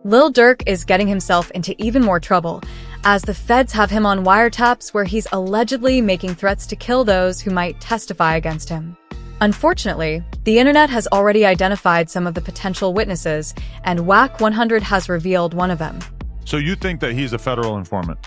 Lil Durk is getting himself into even more trouble, as the feds have him on wiretaps where he's allegedly making threats to kill those who might testify against him. Unfortunately, the internet has already identified some of the potential witnesses, and Whack 100 has revealed one of them. So you think that he's a federal informant?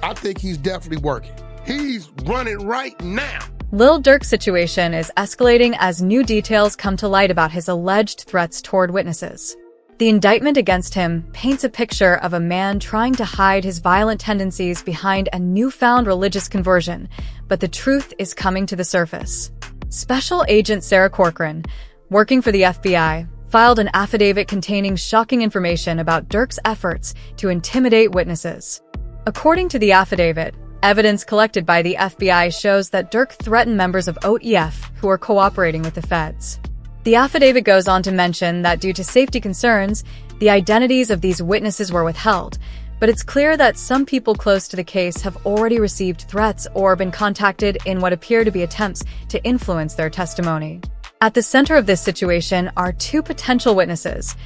I think he's definitely working. He's running right now. Lil Durk's situation is escalating as new details come to light about his alleged threats toward witnesses. The indictment against him paints a picture of a man trying to hide his violent tendencies behind a newfound religious conversion, but the truth is coming to the surface. Special Agent Sarah Corcoran, working for the FBI, filed an affidavit containing shocking information about Durk's efforts to intimidate witnesses. According to the affidavit, evidence collected by the FBI shows that Durk threatened members of OEF who are cooperating with the feds. The affidavit goes on to mention that due to safety concerns, the identities of these witnesses were withheld, but it's clear that some people close to the case have already received threats or been contacted in what appear to be attempts to influence their testimony. At the center of this situation are two potential witnesses,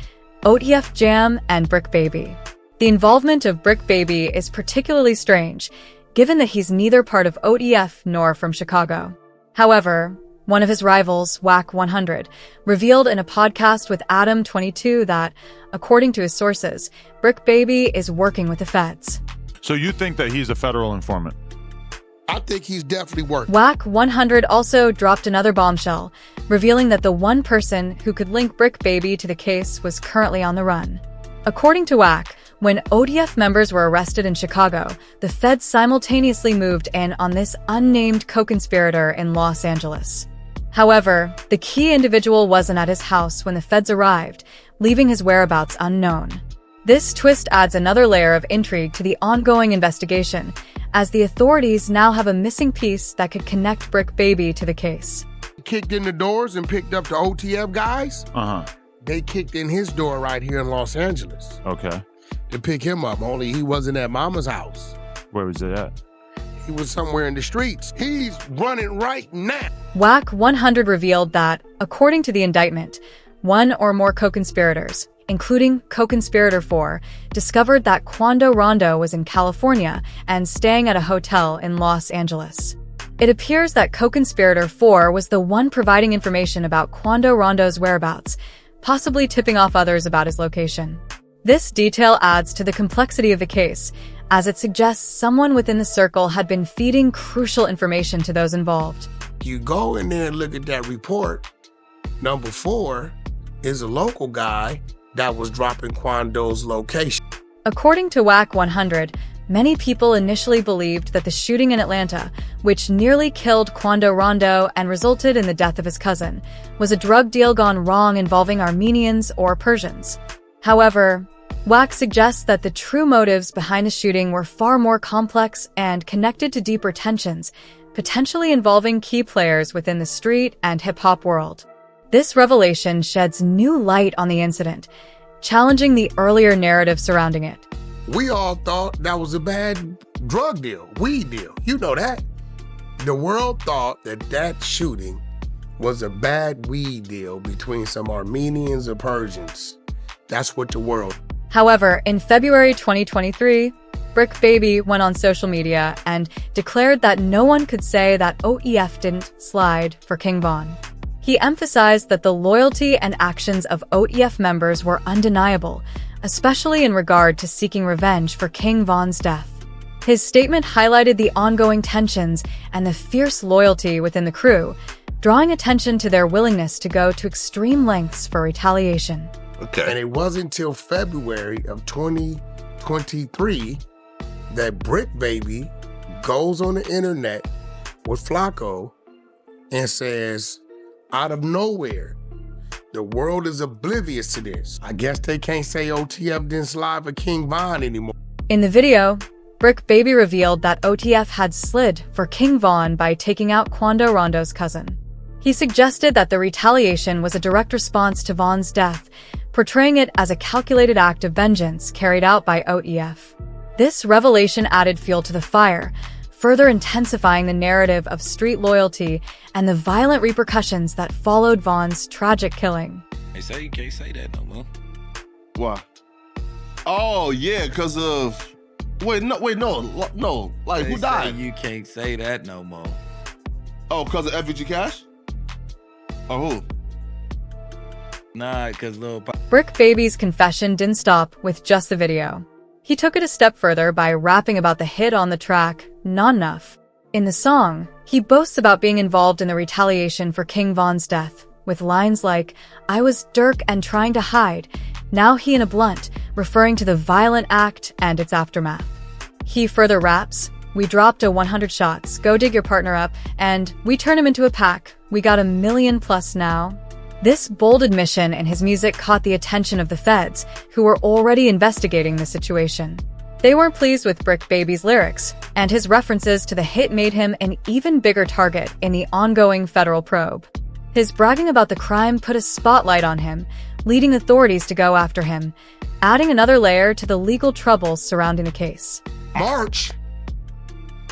OEF Jam and Brick Baby. The involvement of Brick Baby is particularly strange, given that he's neither part of OEF nor from Chicago. However, one of his rivals, Whack 100, revealed in a podcast with Adam 22 that, according to his sources, Brick Baby is working with the feds. So you think that he's a federal informant? I think he's definitely working. Whack 100 also dropped another bombshell, revealing that the one person who could link Brick Baby to the case was currently on the run. According to Whack, when ODF members were arrested in Chicago, the feds simultaneously moved in on this unnamed co-conspirator in Los Angeles. However, the key individual wasn't at his house when the feds arrived, leaving his whereabouts unknown. This twist adds another layer of intrigue to the ongoing investigation, as the authorities now have a missing piece that could connect Brick Baby to the case. Kicked in the doors and picked up the OTF guys? Uh-huh. They kicked in his door right here in Los Angeles. Okay. To pick him up, only he wasn't at Mama's house. Where was it at? He was somewhere in the streets. He's running right now. Whack 100 revealed that, according to the indictment, one or more co-conspirators, including co-conspirator 4, discovered that Quando Rondo was in California and staying at a hotel in Los Angeles. It appears that co-conspirator 4 was the one providing information about Quando Rondo's whereabouts, possibly tipping off others about his location. This detail adds to the complexity of the case, as it suggests someone within the circle had been feeding crucial information to those involved. You go in there and look at that report. Number 4 is a local guy that was dropping Quando's location. According to Whack 100, many people initially believed that the shooting in Atlanta, which nearly killed Quando Rondo and resulted in the death of his cousin, was a drug deal gone wrong involving Armenians or Persians. However, Whack suggests that the true motives behind the shooting were far more complex and connected to deeper tensions, potentially involving key players within the street and hip-hop world. This revelation sheds new light on the incident, challenging the earlier narrative surrounding it. We all thought that was a bad drug deal, weed deal. You know that. The world thought that that shooting was a bad weed deal between some Armenians or Persians. That's what the world. However, in February 2023, Brick Baby went on social media and declared that no one could say that OEF didn't slide for King Von. He emphasized that the loyalty and actions of OEF members were undeniable, especially in regard to seeking revenge for King Von's death. His statement highlighted the ongoing tensions and the fierce loyalty within the crew, drawing attention to their willingness to go to extreme lengths for retaliation. Okay. And it wasn't until February of 2023 that Brick Baby goes on the internet with Flacco and says, out of nowhere, the world is oblivious to this. I guess they can't say OTF didn't slide for King Von anymore. In the video, Brick Baby revealed that OTF had slid for King Von by taking out Quando Rondo's cousin. He suggested that the retaliation was a direct response to Von's death, portraying it as a calculated act of vengeance carried out by OEF. This revelation added fuel to the fire, further intensifying the narrative of street loyalty and the violent repercussions that followed Von's tragic killing. You can't say that no more. Why? Oh yeah, because of no. Like They who say died? you can't say that no more. Oh, because of FVG Cash? Or who? Nah, because Lil Pop. Brick Baby's confession didn't stop with just the video. He took it a step further by rapping about the hit on the track, Not Enough. In the song, he boasts about being involved in the retaliation for King Von's death, with lines like, "I was Durk and trying to hide. Now he in a blunt," referring to the violent act and its aftermath. He further raps, "We dropped a 100 shots, go dig your partner up, and we turn him into a pack. We got 1 million plus now." This bold admission in his music caught the attention of the feds, who were already investigating the situation. They weren't pleased with Brick Baby's lyrics, and his references to the hit made him an even bigger target in the ongoing federal probe. His bragging about the crime put a spotlight on him, leading authorities to go after him, adding another layer to the legal troubles surrounding the case. March,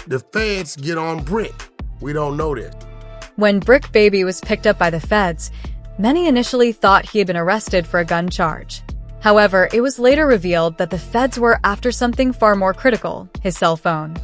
the feds get on Brick. We don't know this. When Brick Baby was picked up by the feds, many initially thought he had been arrested for a gun charge. However, it was later revealed that the feds were after something far more critical, his cell phone.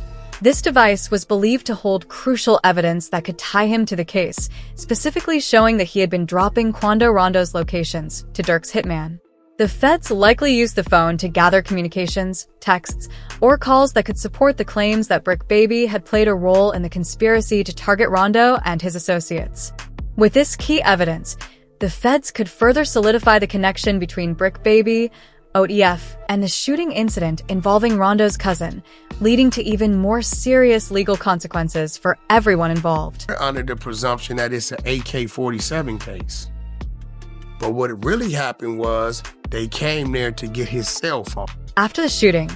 This device was believed to hold crucial evidence that could tie him to the case, specifically showing that he had been dropping Quando Rondo's locations to Durk's hitman. The feds likely used the phone to gather communications, texts, or calls that could support the claims that Brick Baby had played a role in the conspiracy to target Rondo and his associates. With this key evidence, the feds could further solidify the connection between Brick Baby, ODF, and the shooting incident involving Rondo's cousin, leading to even more serious legal consequences for everyone involved. They're under the presumption that it's an AK-47 case. But what really happened was they came there to get his cell phone. After the shooting,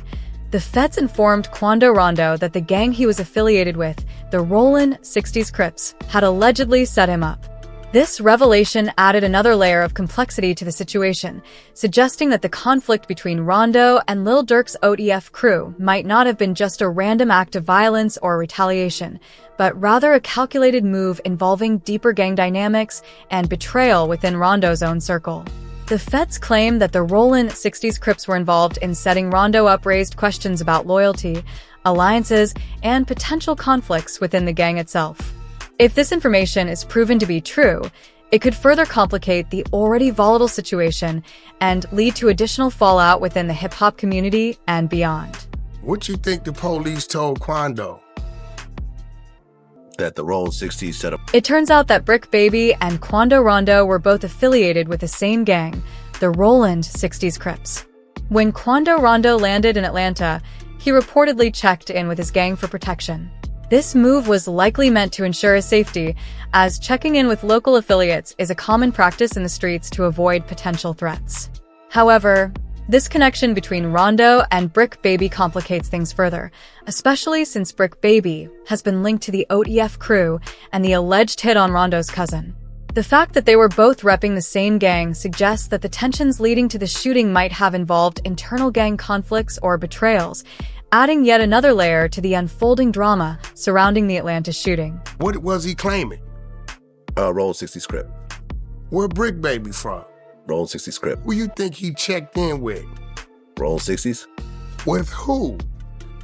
the feds informed Quando Rondo that the gang he was affiliated with, the Rollin' 60s Crips, had allegedly set him up. This revelation added another layer of complexity to the situation, suggesting that the conflict between Rondo and Lil Durk's ODF crew might not have been just a random act of violence or retaliation, but rather a calculated move involving deeper gang dynamics and betrayal within Rondo's own circle. The feds claim that the Rollin' 60s Crips were involved in setting Rondo up raised questions about loyalty, alliances, and potential conflicts within the gang itself. If this information is proven to be true, it could further complicate the already volatile situation and lead to additional fallout within the hip-hop community and beyond. What you think the police told Quando? That the Roll 60s set up. It turns out that Brick Baby and Quando Rondo were both affiliated with the same gang, the Rollin' 60s Crips. When Quando Rondo landed in Atlanta, he reportedly checked in with his gang for protection. This move was likely meant to ensure his safety, as checking in with local affiliates is a common practice in the streets to avoid potential threats. However, this connection between Rondo and Brick Baby complicates things further, especially since Brick Baby has been linked to the ODF crew and the alleged hit on Rondo's cousin. The fact that they were both repping the same gang suggests that the tensions leading to the shooting might have involved internal gang conflicts or betrayals, adding yet another layer to the unfolding drama surrounding the Atlanta shooting. What was he claiming? Roll 60 script. Where Brick Baby from? Roll 60 script. Who you think he checked in with? Roll 60s? With who?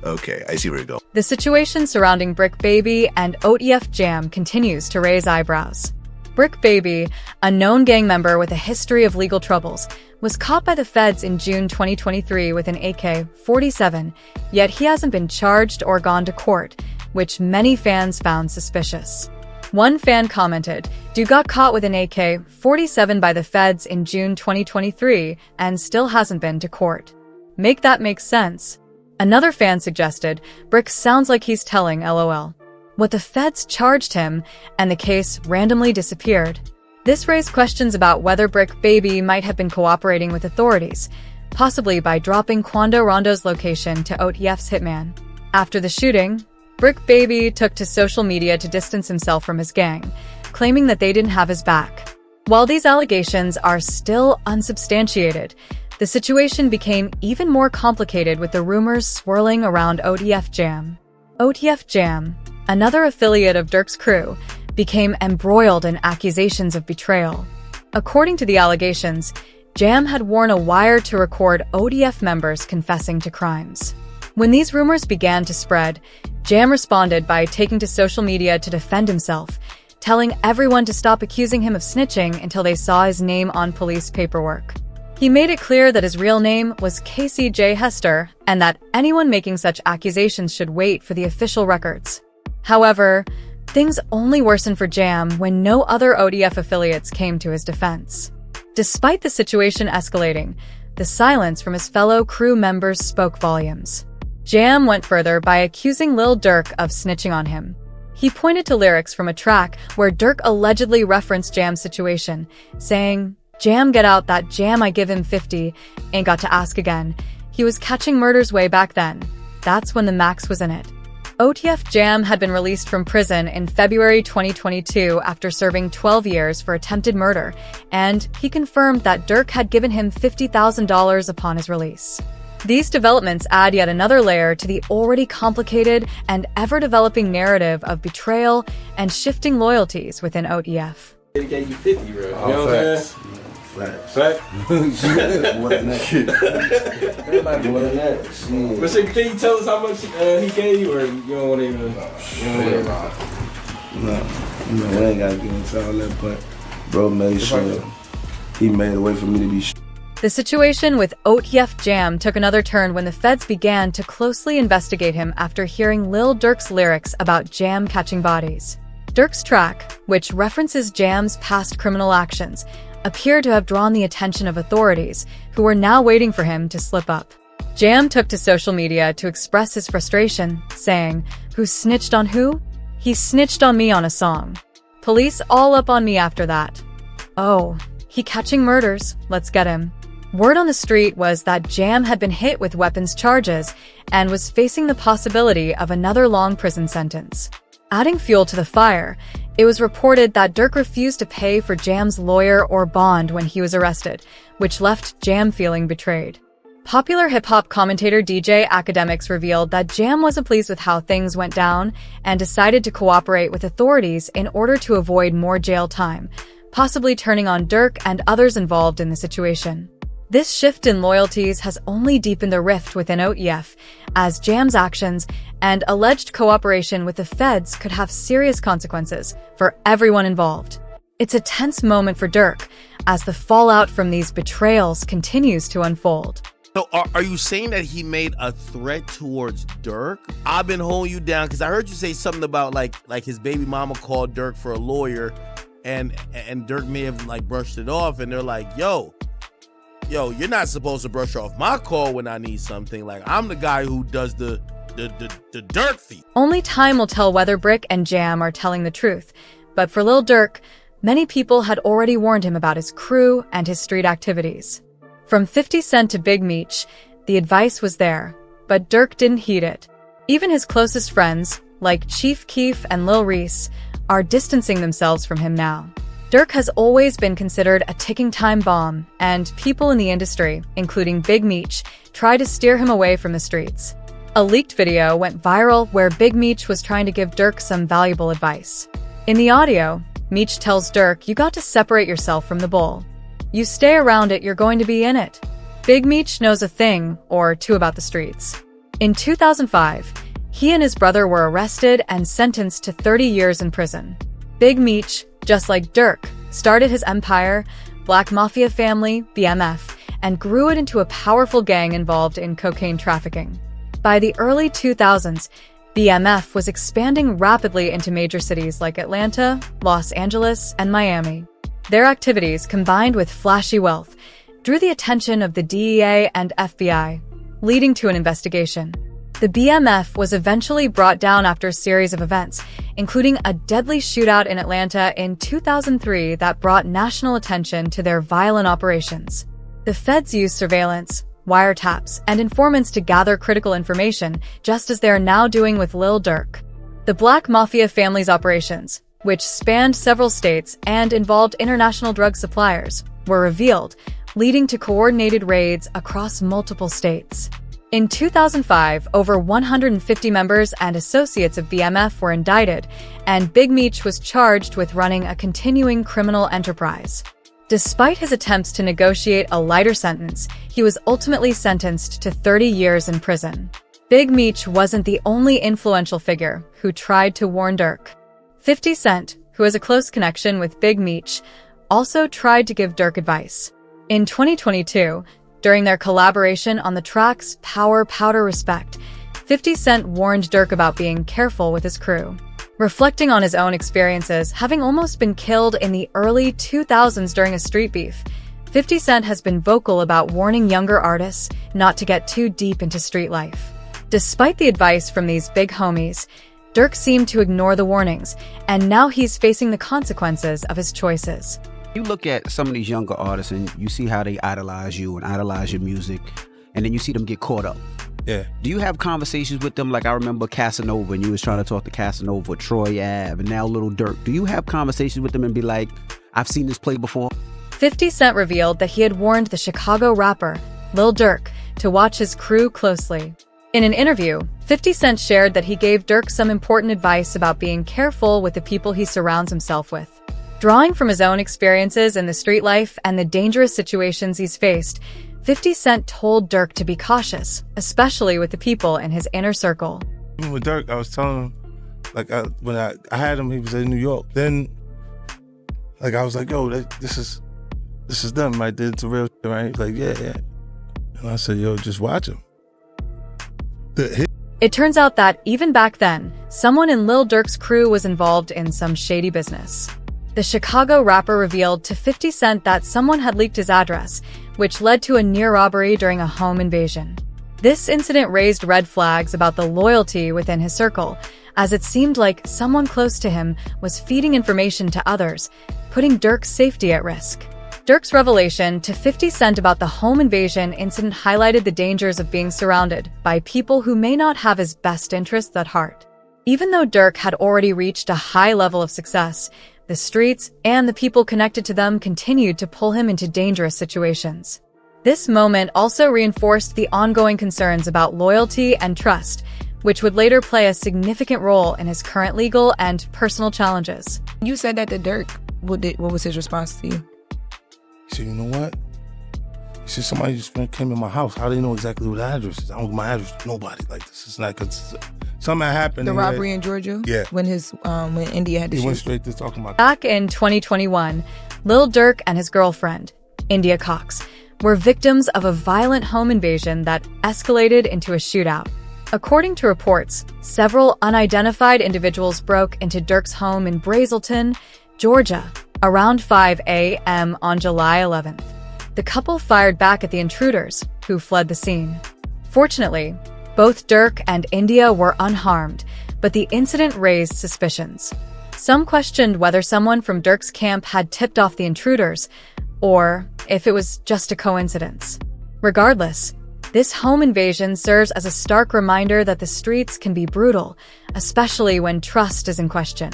Okay, I see where you're going. The situation surrounding Brick Baby and ODF Jam continues to raise eyebrows. Brick Baby, a known gang member with a history of legal troubles, was caught by the feds in June 2023 with an AK-47, yet he hasn't been charged or gone to court, which many fans found suspicious. One fan commented, "Dude got caught with an AK-47 by the feds in June 2023 and still hasn't been to court. Make that make sense." Another fan suggested, "Brick sounds like he's telling LOL." What the feds charged him, and the case randomly disappeared. This raised questions about whether Brick Baby might have been cooperating with authorities, possibly by dropping Quando Rondo's location to ODF's hitman. After the shooting, Brick Baby took to social media to distance himself from his gang, claiming that they didn't have his back. While these allegations are still unsubstantiated, the situation became even more complicated with the rumors swirling around ODF Jam. ODF Jam, another affiliate of Durk's crew, became embroiled in accusations of betrayal. According to the allegations, Jam had worn a wire to record ODF members confessing to crimes. When these rumors began to spread, Jam responded by taking to social media to defend himself, telling everyone to stop accusing him of snitching until they saw his name on police paperwork. He made it clear that his real name was Casey J. Hester and that anyone making such accusations should wait for the official records. However, things only worsened for Jam when no other ODF affiliates came to his defense. Despite the situation escalating, the silence from his fellow crew members spoke volumes. Jam went further by accusing Lil Durk of snitching on him. He pointed to lyrics from a track where Durk allegedly referenced Jam's situation, saying, "Jam get out that jam I give him 50, ain't got to ask again. He was catching murders way back then. That's when the max was in it." OTF Jam had been released from prison in February 2022 after serving 12 years for attempted murder, and he confirmed that Durk had given him $50,000 upon his release. These developments add yet another layer to the already complicated and ever-developing narrative of betrayal and shifting loyalties within OTF. They gave you 50, bro. You know what I'm saying? Facts. Fact? More than that. Everybody more than that. Shit. But so can you tell us how much he gave you, or you don't want to even? No, I ain't gotta get into all that, but bro made sure he made a way for me to be. The situation with OTF Jam took another turn when the feds began to closely investigate him after hearing Lil Durk's lyrics about Jam catching bodies. Durk's track, which references Jam's past criminal actions, appeared to have drawn the attention of authorities, who were now waiting for him to slip up. Jam took to social media to express his frustration, saying, "Who snitched on who? He snitched on me on a song. Police all up on me after that. Oh, he catching murders, let's get him." Word on the street was that Jam had been hit with weapons charges and was facing the possibility of another long prison sentence. Adding fuel to the fire, it was reported that Durk refused to pay for Jam's lawyer or bond when he was arrested, which left Jam feeling betrayed. Popular hip-hop commentator DJ Academics revealed that Jam wasn't pleased with how things went down and decided to cooperate with authorities in order to avoid more jail time, possibly turning on Durk and others involved in the situation. This shift in loyalties has only deepened the rift within OEF, as Jam's actions and alleged cooperation with the feds could have serious consequences for everyone involved. It's a tense moment for Durk, as the fallout from these betrayals continues to unfold. So are you saying that he made a threat towards Durk? I've been holding you down because I heard you say something about like his baby mama called Durk for a lawyer, and Durk may have like brushed it off, and they're like, yo, you're not supposed to brush off my call when I need something. Like, I'm the guy who does the Durk feat. Only time will tell whether Brick and Jam are telling the truth, but for Lil Durk, many people had already warned him about his crew and his street activities. From 50 Cent to Big Meech, the advice was there, but Durk didn't heed it. Even his closest friends, like Chief Keef and Lil Reese, are distancing themselves from him now. Durk has always been considered a ticking time bomb, and people in the industry, including Big Meech, try to steer him away from the streets. A leaked video went viral where Big Meech was trying to give Durk some valuable advice. In the audio, Meech tells Durk, "You got to separate yourself from the bull. You stay around it, you're going to be in it." Big Meech knows a thing or two about the streets. In 2005, he and his brother were arrested and sentenced to 30 years in prison. Big Meech, just like Durk, started his empire, Black Mafia Family, BMF, and grew it into a powerful gang involved in cocaine trafficking. By the early 2000s, BMF was expanding rapidly into major cities like Atlanta, Los Angeles, and Miami. Their activities, combined with flashy wealth, drew the attention of the DEA and FBI, leading to an investigation. The BMF was eventually brought down after a series of events, including a deadly shootout in Atlanta in 2003 that brought national attention to their violent operations. The feds used surveillance, wiretaps, and informants to gather critical information, just as they are now doing with Lil Durk. The Black Mafia Family's operations, which spanned several states and involved international drug suppliers, were revealed, leading to coordinated raids across multiple states. In 2005, over 150 members and associates of BMF were indicted, and Big Meech was charged with running a continuing criminal enterprise. Despite his attempts to negotiate a lighter sentence, he was ultimately sentenced to 30 years in prison. Big Meech wasn't the only influential figure who tried to warn Durk. 50 Cent, who has a close connection with Big Meech, also tried to give Durk advice. In 2022, during their collaboration on the tracks Power, Powder, Respect, 50 Cent warned Durk about being careful with his crew. Reflecting on his own experiences, having almost been killed in the early 2000s during a street beef, 50 Cent has been vocal about warning younger artists not to get too deep into street life. Despite the advice from these big homies, Durk seemed to ignore the warnings, and now he's facing the consequences of his choices. You look at some of these younger artists and you see how they idolize you and idolize your music, and then you see them get caught up. Yeah. Do you have conversations with them? Like I remember Casanova, and you was trying to talk to Casanova, Troy Ave, and now Lil Durk. Do you have conversations with them and be like, I've seen this play before? 50 Cent revealed that he had warned the Chicago rapper, Lil Durk, to watch his crew closely. In an interview, 50 Cent shared that he gave Durk some important advice about being careful with the people he surrounds himself with. Drawing from his own experiences in the street life and the dangerous situations he's faced, 50 Cent told Durk to be cautious, especially with the people in his inner circle. Even with Durk, I was telling him, like, when I had him, he was in New York. Then, like, I was like, yo, this is them, right? It's a real shit, right? He's like, yeah. And I said, yo, just watch him. It turns out that, even back then, someone in Lil Durk's crew was involved in some shady business. The Chicago rapper revealed to 50 Cent that someone had leaked his address, which led to a near robbery during a home invasion. This incident raised red flags about the loyalty within his circle, as it seemed like someone close to him was feeding information to others, putting Durk's safety at risk. Durk's revelation to 50 Cent about the home invasion incident highlighted the dangers of being surrounded by people who may not have his best interests at heart. Even though Durk had already reached a high level of success, the streets and the people connected to them continued to pull him into dangerous situations. This moment also reinforced the ongoing concerns about loyalty and trust, which would later play a significant role in his current legal and personal challenges. You said that to Durk. What was his response to you? He said, you know what? He said, somebody just came in my house. How do they know exactly what the address is? I don't give my address to nobody. Like, this is not, because something happened. The robbery in Georgia? Yeah. When India had to shoot? He went straight to talking about. Back in 2021, Lil Durk and his girlfriend, India Cox, were victims of a violent home invasion that escalated into a shootout. According to reports, several unidentified individuals broke into Durk's home in Brazelton, Georgia, around 5 a.m. on July 11th. The couple fired back at the intruders, who fled the scene. Fortunately, both Durk and India were unharmed, but the incident raised suspicions. Some questioned whether someone from Durk's camp had tipped off the intruders, or if it was just a coincidence. Regardless, this home invasion serves as a stark reminder that the streets can be brutal, especially when trust is in question.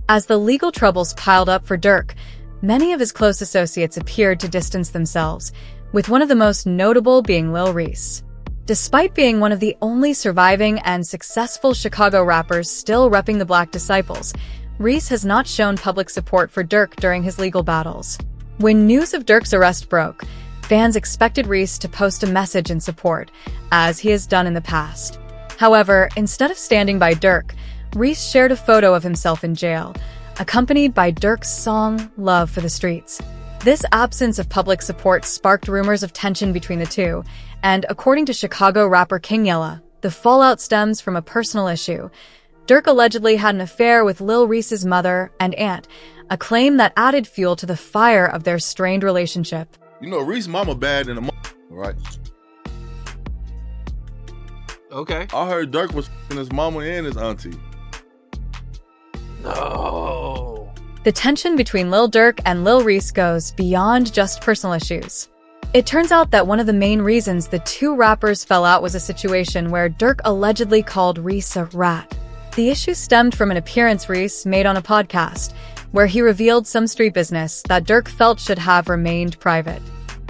As the legal troubles piled up for Durk, many of his close associates appeared to distance themselves, with one of the most notable being Lil Reese. Despite being one of the only surviving and successful Chicago rappers still repping the Black Disciples, Reese has not shown public support for Durk during his legal battles. When news of Durk's arrest broke, fans expected Reese to post a message in support, as he has done in the past. However, instead of standing by Durk, Reese shared a photo of himself in jail, accompanied by Durk's song, Love for the Streets. This absence of public support sparked rumors of tension between the two, and according to Chicago rapper King Yella, the fallout stems from a personal issue. Durk allegedly had an affair with Lil Reese's mother and aunt, a claim that added fuel to the fire of their strained relationship. You know, Reese's mama bad in the right? Okay. I heard Durk was f***ing his mama and his auntie. No. The tension between Lil Durk and Lil Reese goes beyond just personal issues. It turns out that one of the main reasons the two rappers fell out was a situation where Durk allegedly called Reese a rat. The issue stemmed from an appearance Reese made on a podcast, where he revealed some street business that Durk felt should have remained private.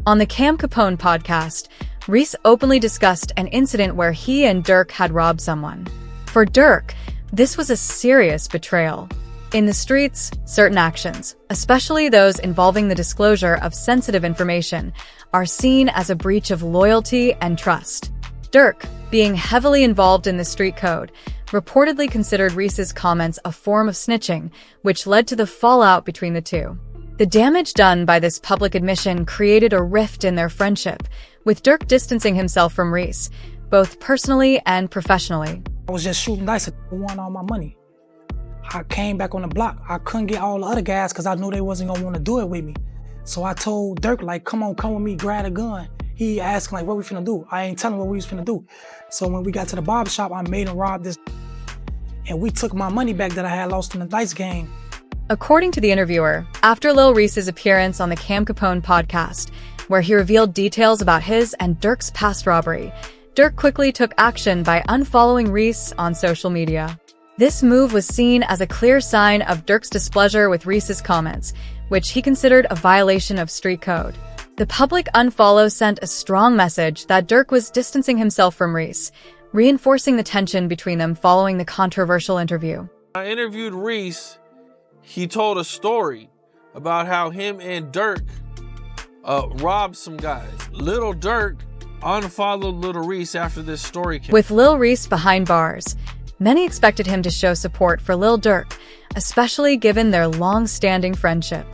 On the Cam Capone podcast, Reese openly discussed an incident where he and Durk had robbed someone. For Durk, this was a serious betrayal. In the streets, certain actions, especially those involving the disclosure of sensitive information, are seen as a breach of loyalty and trust. Durk, being heavily involved in the street code, reportedly considered Reese's comments a form of snitching, which led to the fallout between the two. The damage done by this public admission created a rift in their friendship, with Durk distancing himself from Reese, both personally and professionally. I was just shooting dice and won all my money. I came back on the block. I couldn't get all the other guys because I knew they wasn't gonna want to do it with me. So I told Durk, like, come with me, grab a gun. He asked, like, what we finna do? I ain't telling him what we was finna do. So when we got to the barber shop, I made him rob this, and we took my money back that I had lost in the dice game. According to the interviewer, after Lil Reese's appearance on the Cam Capone podcast, where he revealed details about his and Durk's past robbery, Durk quickly took action by unfollowing Reese on social media. This move was seen as a clear sign of Durk's displeasure with Reese's comments, which he considered a violation of street code. The public unfollow sent a strong message that Durk was distancing himself from Reese, reinforcing the tension between them following the controversial interview. I interviewed Reese. He told a story about how him and Durk robbed some guys. Lil Durk unfollowed Lil Reese after this story came. With Lil Reese behind bars, many expected him to show support for Lil Durk, especially given their long-standing friendship.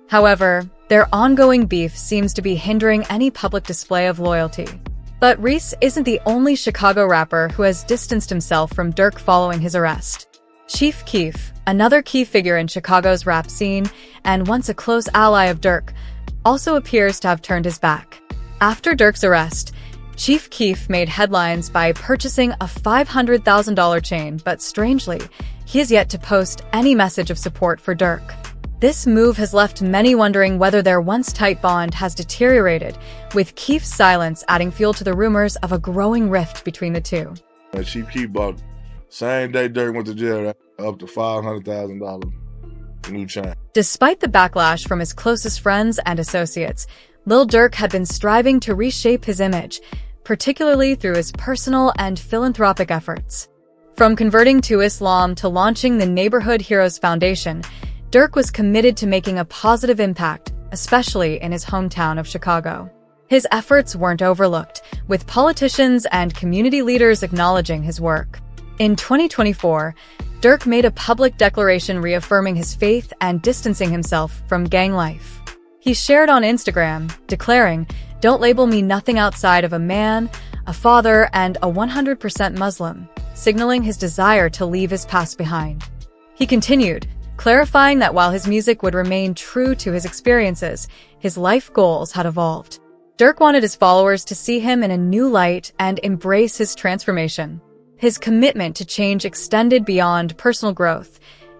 However, their ongoing beef seems to be hindering any public display of loyalty. But Reese isn't the only Chicago rapper who has distanced himself from Durk following his arrest. Chief Keef, another key figure in Chicago's rap scene and once a close ally of Durk, also appears to have turned his back. After Durk's arrest, Chief Keef made headlines by purchasing a $500,000 chain, but strangely, he has yet to post any message of support for Durk. This move has left many wondering whether their once-tight bond has deteriorated, with Keef's silence adding fuel to the rumors of a growing rift between the two. Chief Keef bought same day Durk went to jail up to $500,000 new chain. Despite the backlash from his closest friends and associates, Lil Durk had been striving to reshape his image, particularly through his personal and philanthropic efforts. From converting to Islam to launching the Neighborhood Heroes Foundation, Durk was committed to making a positive impact, especially in his hometown of Chicago. His efforts weren't overlooked, with politicians and community leaders acknowledging his work. In 2024, Durk made a public declaration reaffirming his faith and distancing himself from gang life. He shared on Instagram, declaring, "Don't label me nothing outside of a man, a father, and a 100% Muslim," signaling his desire to leave his past behind. He continued, clarifying that while his music would remain true to his experiences, his life goals had evolved. Durk wanted his followers to see him in a new light and embrace his transformation. His commitment to change extended beyond personal growth.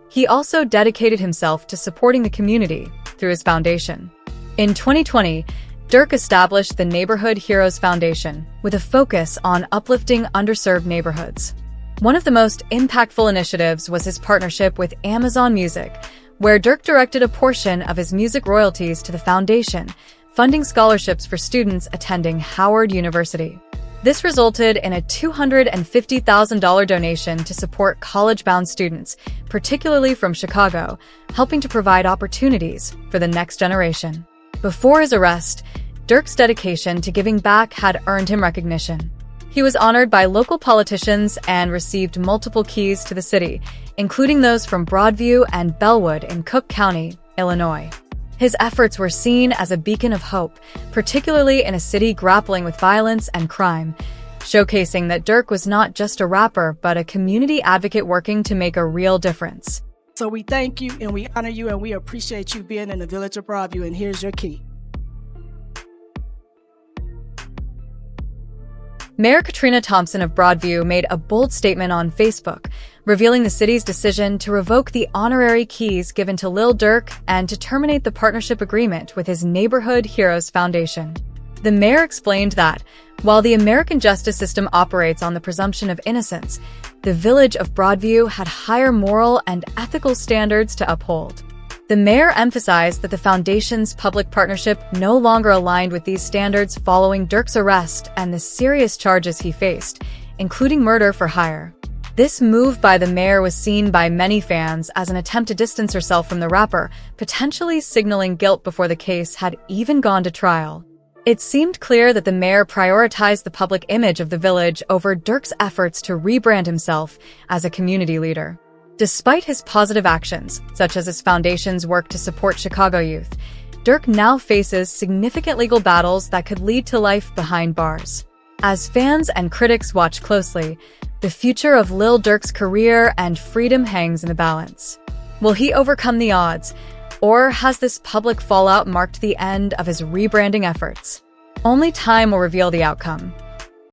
He also dedicated himself to supporting the community through his foundation. In 2020, Durk established the Neighborhood Heroes Foundation with a focus on uplifting underserved neighborhoods. One of the most impactful initiatives was his partnership with Amazon Music, where Durk directed a portion of his music royalties to the foundation, funding scholarships for students attending Howard University. This resulted in a $250,000 donation to support college-bound students, particularly from Chicago, helping to provide opportunities for the next generation. Before his arrest, Durk's dedication to giving back had earned him recognition. He was honored by local politicians and received multiple keys to the city, including those from Broadview and Bellwood in Cook County, Illinois. His efforts were seen as a beacon of hope, particularly in a city grappling with violence and crime, showcasing that Durk was not just a rapper, but a community advocate working to make a real difference. So we thank you and we honor you and we appreciate you being in the village of Broadview, and here's your key. Mayor Katrina Thompson of Broadview made a bold statement on Facebook, revealing the city's decision to revoke the honorary keys given to Lil Durk and to terminate the partnership agreement with his Neighborhood Heroes Foundation. The mayor explained that, while the American justice system operates on the presumption of innocence, the village of Broadview had higher moral and ethical standards to uphold. The mayor emphasized that the foundation's public partnership no longer aligned with these standards following Durk's arrest and the serious charges he faced, including murder for hire. This move by the mayor was seen by many fans as an attempt to distance herself from the rapper, potentially signaling guilt before the case had even gone to trial. It seemed clear that the mayor prioritized the public image of the village over Durk's efforts to rebrand himself as a community leader. Despite his positive actions, such as his foundation's work to support Chicago youth, Durk now faces significant legal battles that could lead to life behind bars. As fans and critics watch closely, the future of Lil Durk's career and freedom hangs in the balance. Will he overcome the odds, or has this public fallout marked the end of his rebranding efforts? Only time will reveal the outcome.